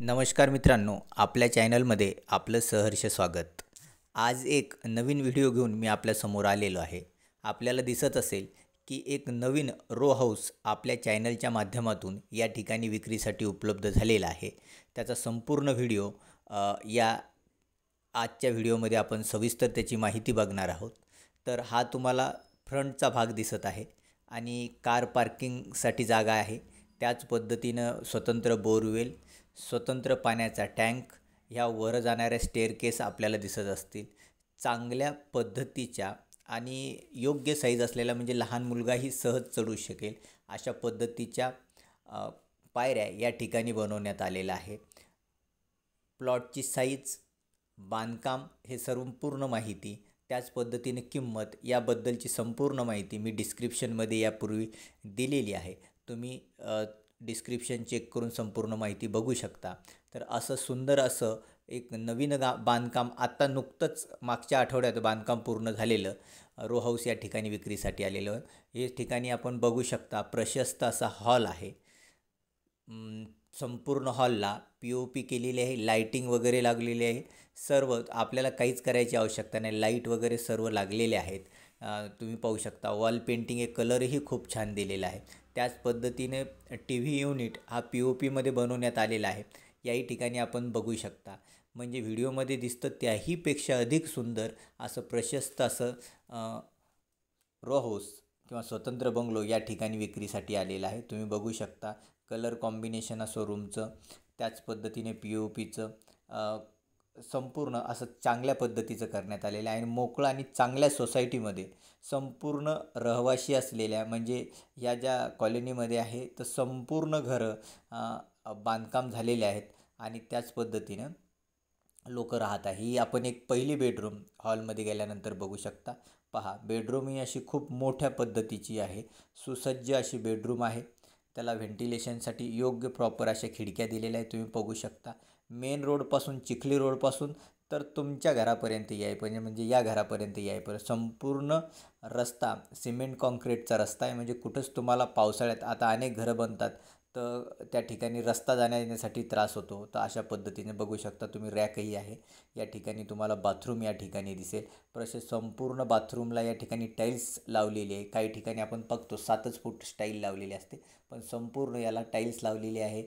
नमस्कार मित्रांनो, आपल्या चॅनलमध्ये आपलं सहर्ष स्वागत. आज एक नवीन व्हिडिओ घेऊन मी आपल्यासमोर आलेलो आहे. आपल्याला दिसत असेल की एक नवीन रो हाऊस आपल्या चॅनलच्या माध्यमातून या ठिकाणी विक्रीसाठी उपलब्ध झालेला आहे. त्याचा संपूर्ण व्हिडिओ या आजच्या व्हिडिओमध्ये आपण सविस्तर त्याची माहिती बघणार आहोत. तर हा तुम्हाला फ्रंटचा भाग दिसत आहे आणि कार पार्किंगसाठी जागा आहे. त्याच पद्धतीनं स्वतंत्र बोरवेल, स्वतंत्र पाण्याचा टँक, ह्या वर जाणाऱ्या स्टेअरकेस आपल्याला दिसत असतील. चांगल्या पद्धतीच्या आणि योग्य साईज असलेला म्हणजे लहान मुलगाही सहज चढू शकेल अशा पद्धतीच्या पायऱ्या या ठिकाणी बनवण्यात आलेल्या आहे. प्लॉटची साईज, बांधकाम हे संपूर्ण माहिती, त्याच पद्धतीने किंमत याबद्दलची संपूर्ण माहिती मी डिस्क्रिप्शनमध्ये यापूर्वी दिलेली आहे. तुम्ही डिस्क्रिप्शन चेक करून संपूर्ण माहिती बघू शकता. तर असं सुंदर असं एक नवीन बांधकाम आत्ता नुकतंच मागच्या आठवड्यात बांधकाम पूर्ण झालेलं रो हाऊस या ठिकाणी विक्रीसाठी आलेलं. हे ठिकाणी आपण बघू शकता प्रशस्त असा हॉल आहे. संपूर्ण हॉलला POP केलेली आहे, लाईटिंग वगैरे लागलेली आहे. सर्व आपल्याला काहीच करायची आवश्यकता नाही, लाईट वगैरे सर्व लागलेले आहेत. तुम्ही पाहू शकता वॉल पेंटिंग, एक कलरही खूप छान दिलेला आहे. त्याच पद्धतीने TV युनिट हा POPमध्ये बनवण्यात आलेला आहे. याही ठिकाणी आपण बघू शकता. म्हणजे व्हिडिओमध्ये दिसतं त्याहीपेक्षा अधिक सुंदर असं प्रशस्त असं रो हाऊस किंवा स्वतंत्र बंगलो या ठिकाणी विक्रीसाठी आलेला आहे. तुम्ही बघू शकता कलर कॉम्बिनेशन असं रूमचं, त्याच पद्धतीने POPचं संपूर्ण असं चांगल्या पद्धतीचं करण्यात आलेलं आहे. आणि मोकळं आणि चांगल्या सोसायटीमध्ये संपूर्ण रहिवासी असलेल्या म्हणजे या ज्या कॉलनीमध्ये आहे तर संपूर्ण घरं बांधकाम झालेले आहेत आणि त्याच पद्धतीनं लोक राहत आहे. ही आपण एक पहिली बेडरूम हॉलमध्ये गेल्यानंतर बघू शकता. पहा, बेडरूम ही अशी खूप मोठ्या पद्धतीची आहे, सुसज्ज अशी बेडरूम आहे. त्याला व्हेंटिलेशनसाठी योग्य प्रॉपर अशा खिडक्या दिलेल्या आहेत. तुम्ही बघू शकता मेन रोडपासून, चिखली रोडपासून तर तुमच्या घरापर्यंत यायपर्यंत म्हणजे या घरापर्यंत यायपर्यंत संपूर्ण रस्ता सिमेंट कॉन्क्रीटचा रस्ता आहे. म्हणजे कुठंच तुम्हाला पावसाळ्यात आता अनेक घरं बनतात तर त्या ठिकाणी रस्ता जाण्यासाठी त्रास होतो. तर अशा पद्धतीने बघू शकता तुम्ही, रॅकही आहे या ठिकाणी. तुम्हाला बाथरूम या ठिकाणी दिसेल. प्रशस्त संपूर्ण बाथरूमला या ठिकाणी टाईल्स लावलेली आहे. काही ठिकाणी आपण बघतो 7 फूट स्टाईल लावलेली असते, पण संपूर्ण याला टाईल्स लावलेली आहे.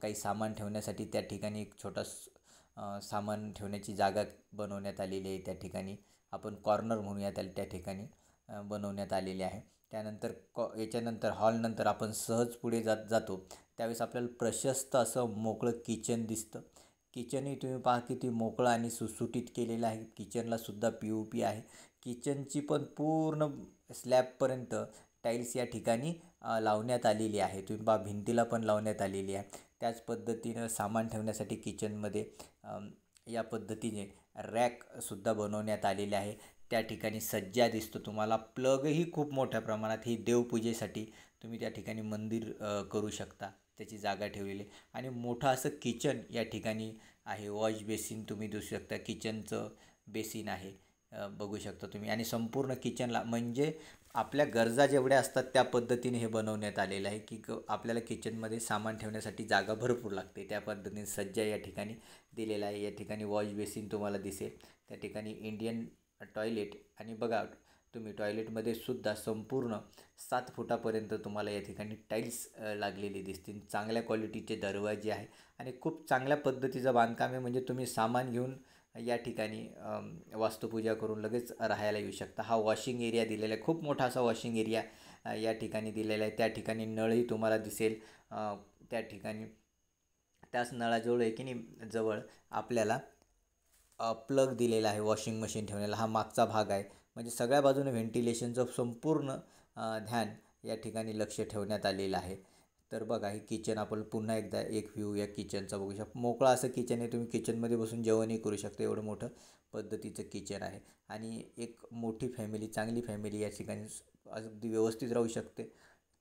काही सामान ठेवण्यासाठी त्या ठिकाणी एक छोटा सामान ठेवण्याची जागा बनवण्यात आलेली आहे. त्या ठिकाणी आपण कॉर्नर म्हणूया त्याला, त्या ठिकाणी बनवण्यात आलेली आहे. त्यानंतर याच्यानंतर हॉलनंतर आपण सहज पुढे जातो त्यावेळेस आपल्याला प्रशस्त असं मोकळं किचन दिसतं. किचनही तुम्ही पहा किती मोकळं आणि सुटसुटीत केलेलं आहे. किचनलासुद्धा POP आहे. किचनची पण पूर्ण स्लॅबपर्यंत टाईल्स या ठिकाणी लावण्यात आलेली आहे. तुम्ही पहा भिंतीला पण लावण्यात आलेली आहे. त्याच पद्धतीनं सामान ठेवण्यासाठी किचनमध्ये या पद्धतीने रॅकसुद्धा बनवण्यात आलेले आहे. त्या ठिकाणी सज्जा दिसतो तुम्हाला. प्लगही खूप मोठ्या प्रमाणात, ही देवपूजेसाठी तुम्ही त्या ठिकाणी मंदिर करू शकता, त्याची जागा ठेवलेली. आणि मोठं असं किचन या ठिकाणी आहे. वॉश बेसिन तुम्ही दिसू शकता, किचनचं बेसिन आहे बघू शकता तुम्ही. आणि संपूर्ण किचनला म्हणजे आपल्या गरजा जेवढ्या असतात त्या पद्धतीने हे बनवण्यात आलेलं आहे की आपल्याला किचनमध्ये सामान ठेवण्यासाठी जागा भरपूर लागते. त्या पद्धतीने सज्जा या ठिकाणी दिलेला आहे. या ठिकाणी वॉश बेसिन तुम्हाला दिसेल. त्या ठिकाणी इंडियन टॉयलेट, आणि बघा तुम्ही टॉयलेटमध्ये सुद्धा संपूर्ण 7 फुटापर्यंत तुम्हाला या ठिकाणी टाईल्स लागलेली दिसतील. चांगल्या क्वालिटीचे दरवाजे आहे आणि खूप चांगल्या पद्धतीचं बांधकाम आहे. म्हणजे तुम्ही सामान घेऊन या ठिकाणी वास्तुपूजा करून लगेच राहायला येऊ शकता. हा वॉशिंग एरिया दिलेला आहे, खूप मोठा असा वॉशिंग एरिया या ठिकाणी दिलेला आहे. त्या ठिकाणी नळही तुम्हाला दिसेल. त्या ठिकाणी त्याच नळाजवळ आहे की नाही जवळ आपल्याला प्लग दिलेला आहे वॉशिंग मशीन ठेवण्याला. हा मागचा भाग आहे. म्हणजे सगळ्या बाजूने व्हेंटिलेशनचं संपूर्ण ध्यान या ठिकाणी लक्ष ठेवण्यात आलेलं आहे. तर बघा हे किचन आपण पुन्हा एकदा एक व्ह्यू या किचनचा बघू शकता. मोकळं असं किचन आहे. तुम्ही किचनमध्ये बसून जेवणही करू शकता, एवढं मोठं पद्धतीचं किचन आहे. आणि एक मोठी फॅमिली, चांगली फॅमिली या ठिकाणी अगदी व्यवस्थित राहू शकते.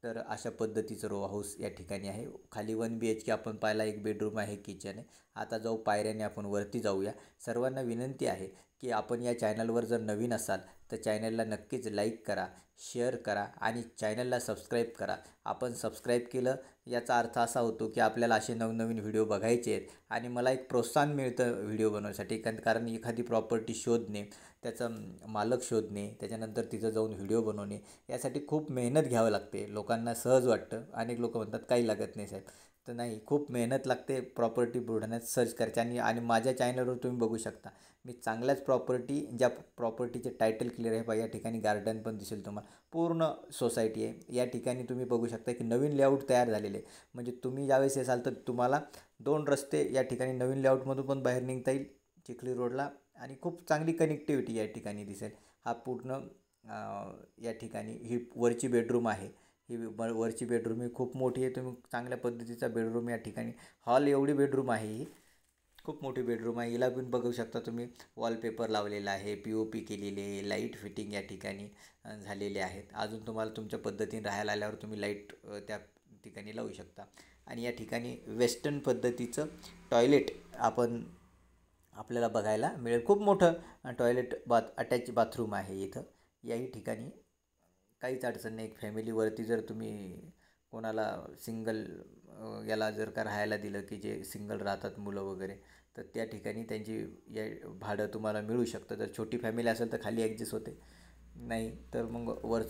तर अशा पद्धतीचं रो हाऊस या ठिकाणी आहे. खाली 1 BHK आपण पाहिला, एक बेडरूम आहे, किचन आहे. आता जाऊ पायऱ्याने आपण वरती जाऊया. सर्वांना विनंती आहे की आपण या चॅनलवर जर नवीन असाल तर चॅनलला नक्कीच लाईक करा, शेअर करा आणि चॅनलला सबस्क्राईब करा. आपण सबस्क्राईब केलं याचा अर्थ असा होतो की आपल्याला असे नवनवीन व्हिडिओ बघायचे आहेत आणि मला एक प्रोत्साहन मिळतं व्हिडिओ बनवण्यासाठी. कारण एखादी प्रॉपर्टी शोधणे, त्याचा मालक शोधणे, त्याच्यानंतर तिथं जाऊन व्हिडिओ बनवणे, यासाठी खूप मेहनत घ्यावं लागते. लोकांना सहज वाटतं, अनेक लोक म्हणतात काही लागत नाही साहेब, तर नाही, खूप मेहनत लागते प्रॉपर्टी बुलढाण्यात सर्च करायची. आणि माझ्या चॅनलवर तुम्ही बघू शकता, मी चांगल्याच प्रॉपर्टी, ज्या प्रॉपर्टीचे टायटल क्लिअर आहे, या ठिकाणी गार्डन पण दिसेल तुम्हाला, पूर्ण सोसायटी आहे. या ठिकाणी तुम्ही बघू शकता की नवीन लेआउट तयार झालेले आहे. म्हणजे तुम्ही ज्यावेळेस याल तर तुम्हाला 2 रस्ते या ठिकाणी नवीन लेआउटमधून पण बाहेर निघता येईल चिखली रोडला, आणि खूप चांगली कनेक्टिव्हिटी या ठिकाणी दिसेल. हा पूर्ण या ठिकाणी ही वरची बेडरूम आहे. ही वरची बेडरूम ही खूप मोठी आहे. तुम्ही चांगल्या पद्धतीचा बेडरूम या ठिकाणी, हॉल एवढी बेडरूम आहे ही, खूप मोठी बेडरूम आहे. हिला पण बघू शकता तुम्ही, वॉलपेपर लावलेला आहे, POP केलेली आहे, लाईट फिटिंग या ठिकाणी झालेले आहेत. अजून तुम्हाला तुमच्या पद्धतीने राहायला आल्यावर तुम्ही लाईट त्या ठिकाणी लावू शकता. आणि या ठिकाणी वेस्टर्न पद्धतीचं टॉयलेट आपल्याला बघायला मिळेल. खूप मोठं टॉयलेट अटॅच बाथरूम आहे इथं. याही ठिकाणी काहीच अडचण नाही. फॅमिलीवरती जर तुम्ही कोणाला सिंगल याला जर का राहायला दिलं, की जे सिंगल राहतात मुलं वगैरे, तर त्या ठिकाणी त्यांची या भाडं तुम्हाला मिळू शकतं. जर छोटी फॅमिली असेल तर खाली ॲडजस्ट होते, नाही तर मग वरचं